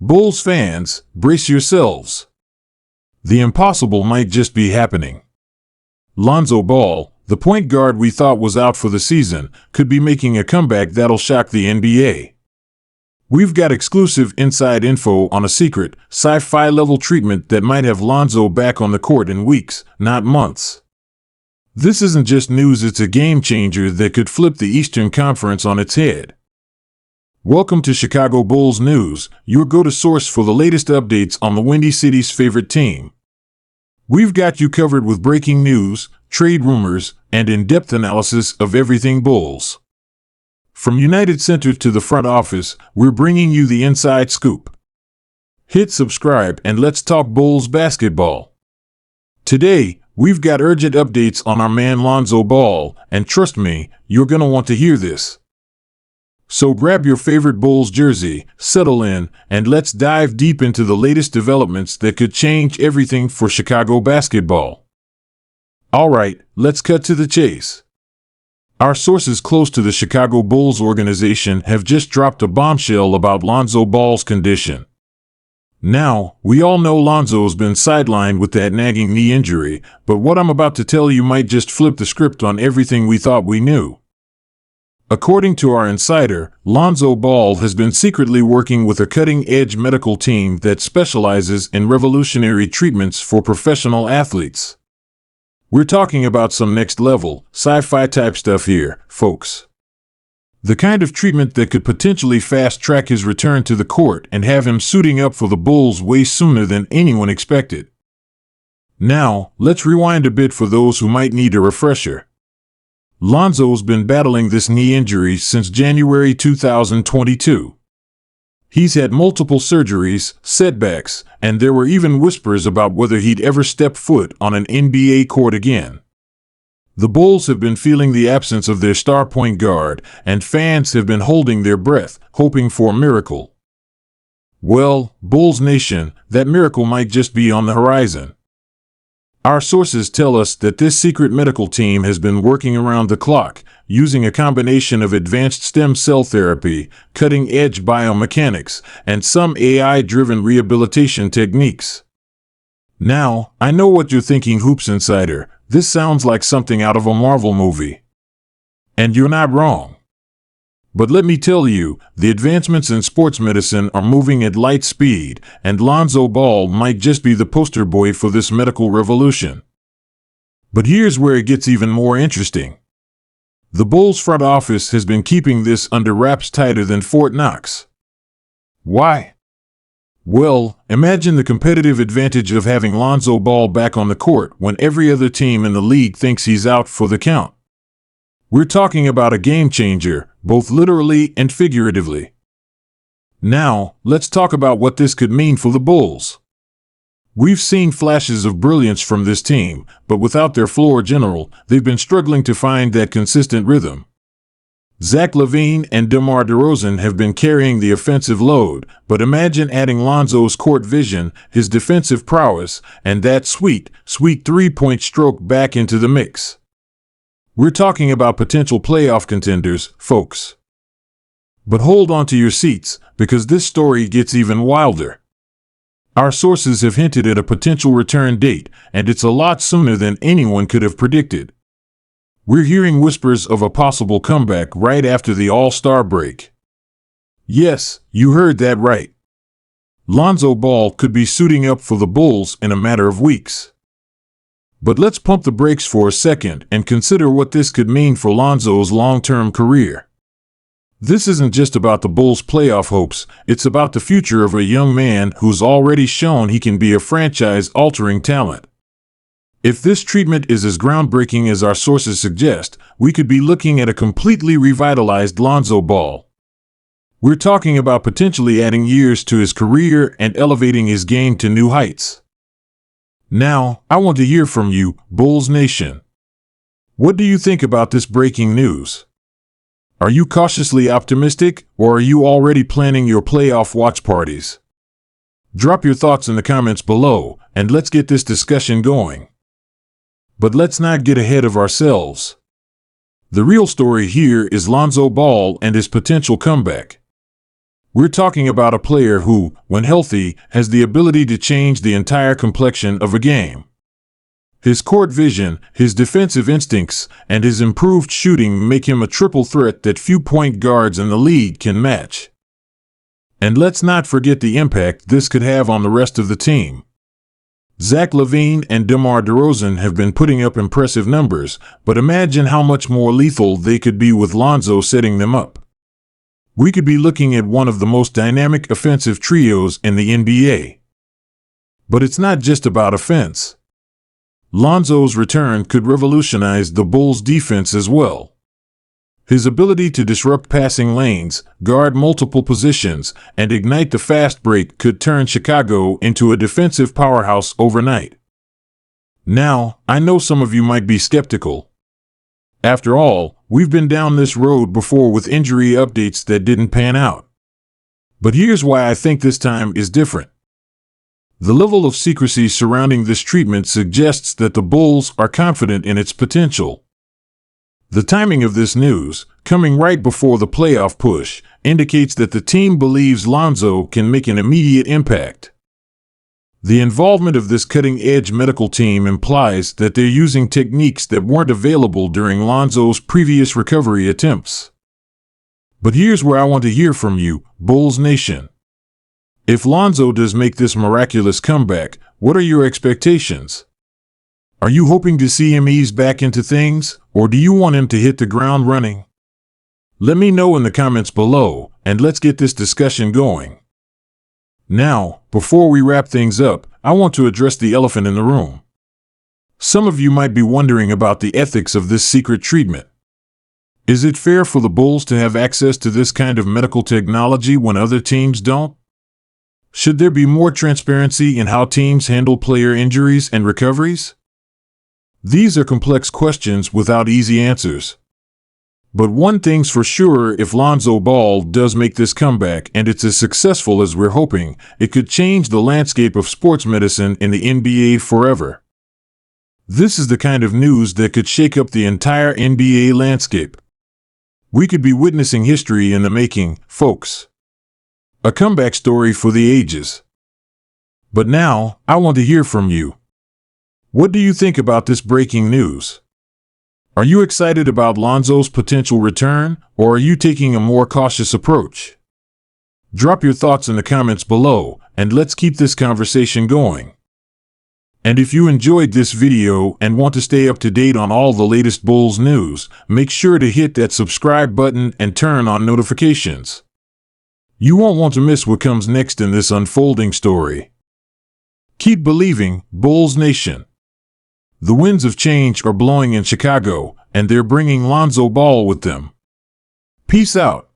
Bulls fans, brace yourselves. The impossible might just be happening. Lonzo Ball, the point guard we thought was out for the season, could be making a comeback that'll shock the NBA. We've got exclusive inside info on a secret, sci-fi level treatment that might have Lonzo back on the court in weeks, not months. This isn't just news, it's a game changer that could flip the Eastern Conference on its head. Welcome to Chicago Bulls News, your go-to source for the latest updates on the Windy City's favorite team. We've got you covered with breaking news, trade rumors, and in-depth analysis of everything Bulls. From United Center to the front office, we're bringing you the inside scoop. Hit subscribe and let's talk Bulls basketball. Today, we've got urgent updates on our man Lonzo Ball, and trust me, you're gonna want to hear this. So grab your favorite Bulls jersey, settle in, and let's dive deep into the latest developments that could change everything for Chicago basketball. Alright, let's cut to the chase. Our sources close to the Chicago Bulls organization have just dropped a bombshell about Lonzo Ball's condition. Now, we all know Lonzo's been sidelined with that nagging knee injury, but what I'm about to tell you might just flip the script on everything we thought we knew. According to our insider, Lonzo Ball has been secretly working with a cutting-edge medical team that specializes in revolutionary treatments for professional athletes. We're talking about some next-level, sci-fi type stuff here, folks. The kind of treatment that could potentially fast-track his return to the court and have him suiting up for the Bulls way sooner than anyone expected. Now, let's rewind a bit for those who might need a refresher. Lonzo's been battling this knee injury since January 2022. He's had multiple surgeries, setbacks, and there were even whispers about whether he'd ever step foot on an NBA court again. The Bulls have been feeling the absence of their star point guard, and fans have been holding their breath, hoping for a miracle. Well, Bulls Nation, that miracle might just be on the horizon. Our sources tell us that this secret medical team has been working around the clock, using a combination of advanced stem cell therapy, cutting-edge biomechanics, and some AI-driven rehabilitation techniques. Now, I know what you're thinking, Hoops Insider. This sounds like something out of a Marvel movie. And you're not wrong. But let me tell you, the advancements in sports medicine are moving at light speed, and Lonzo Ball might just be the poster boy for this medical revolution. But here's where it gets even more interesting. The Bulls front office has been keeping this under wraps tighter than Fort Knox. Why? Well, imagine the competitive advantage of having Lonzo Ball back on the court when every other team in the league thinks he's out for the count. We're talking about a game changer, both literally and figuratively. Now, let's talk about what this could mean for the Bulls. We've seen flashes of brilliance from this team, but without their floor general, they've been struggling to find that consistent rhythm. Zach LaVine and DeMar DeRozan have been carrying the offensive load, but imagine adding Lonzo's court vision, his defensive prowess, and that sweet three-point stroke back into the mix. We're talking about potential playoff contenders, folks. But hold on to your seats, because this story gets even wilder. Our sources have hinted at a potential return date, and it's a lot sooner than anyone could have predicted. We're hearing whispers of a possible comeback right after the All-Star break. Yes, you heard that right. Lonzo Ball could be suiting up for the Bulls in a matter of weeks. But let's pump the brakes for a second and consider what this could mean for Lonzo's long-term career. This isn't just about the Bulls' playoff hopes, it's about the future of a young man who's already shown he can be a franchise-altering talent. If this treatment is as groundbreaking as our sources suggest, we could be looking at a completely revitalized Lonzo Ball. We're talking about potentially adding years to his career and elevating his game to new heights. Now, I want to hear from you, Bulls Nation. What do you think about this breaking news? Are you cautiously optimistic, or are you already planning your playoff watch parties? Drop your thoughts in the comments below, and let's get this discussion going. But let's not get ahead of ourselves. The real story here is Lonzo Ball and his potential comeback. We're talking about a player who, when healthy, has the ability to change the entire complexion of a game. His court vision, his defensive instincts, and his improved shooting make him a triple threat that few point guards in the league can match. And let's not forget the impact this could have on the rest of the team. Zach LaVine and DeMar DeRozan have been putting up impressive numbers, but imagine how much more lethal they could be with Lonzo setting them up. We could be looking at one of the most dynamic offensive trios in the NBA. But it's not just about offense. Lonzo's return could revolutionize the Bulls' defense as well. His ability to disrupt passing lanes, guard multiple positions, and ignite the fast break could turn Chicago into a defensive powerhouse overnight. Now, I know some of you might be skeptical. After all, we've been down this road before with injury updates that didn't pan out. But here's why I think this time is different. The level of secrecy surrounding this treatment suggests that the Bulls are confident in its potential. The timing of this news, coming right before the playoff push, indicates that the team believes Lonzo can make an immediate impact. The involvement of this cutting-edge medical team implies that they're using techniques that weren't available during Lonzo's previous recovery attempts. But here's where I want to hear from you, Bulls Nation. If Lonzo does make this miraculous comeback, what are your expectations? Are you hoping to see him ease back into things, or do you want him to hit the ground running? Let me know in the comments below, and let's get this discussion going. Now, before we wrap things up, I want to address the elephant in the room. Some of you might be wondering about the ethics of this secret treatment. Is it fair for the Bulls to have access to this kind of medical technology when other teams don't? Should there be more transparency in how teams handle player injuries and recoveries? These are complex questions without easy answers. But one thing's for sure, if Lonzo Ball does make this comeback and it's as successful as we're hoping, it could change the landscape of sports medicine in the NBA forever. This is the kind of news that could shake up the entire NBA landscape. We could be witnessing history in the making, folks. A comeback story for the ages. But now, I want to hear from you. What do you think about this breaking news? Are you excited about Lonzo's potential return, or are you taking a more cautious approach? Drop your thoughts in the comments below, and let's keep this conversation going. And if you enjoyed this video and want to stay up to date on all the latest Bulls news, make sure to hit that subscribe button and turn on notifications. You won't want to miss what comes next in this unfolding story. Keep believing, Bulls Nation. The winds of change are blowing in Chicago, and they're bringing Lonzo Ball with them. Peace out.